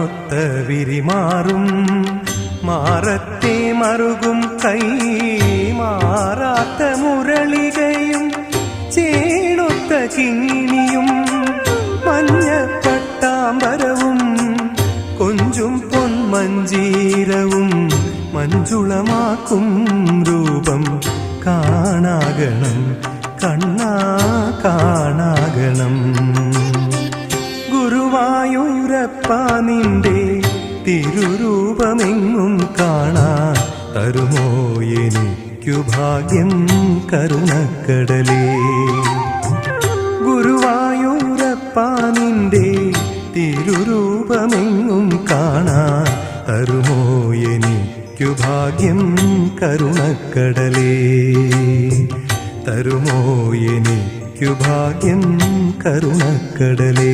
മാനൊത്ത വിരിമാറും മാറത്തെ മറുകും കൈ മാറാത്ത മുരളികയും ചേണൊത്ത കിങ്ങിണിയും മഞ്ഞപ്പട്ടാമ്പരവും കൊഞ്ചും പൊന്മഞ്ചീരവും മഞ്ജുളമാക്കും രൂപം കാണാകണം കണ്ണാ കാണാകണം. ഗുരുവായൂരപ്പ നിന്റെ തിരുരൂപമെങ്ങും കാണാൻ തരുമോ എനിക്കു ഭാഗ്യം കരുണക്കടലേ. ഗുരുവായൂരപ്പ നിന്റെ തിരുരൂപമെങ്ങും കാണാൻ തരുമോ എനിക്കു ഭാഗ്യം കരുണക്കടലേ. തരുമോ എനിക്കു ഭാഗ്യം കരുണക്കടലേ.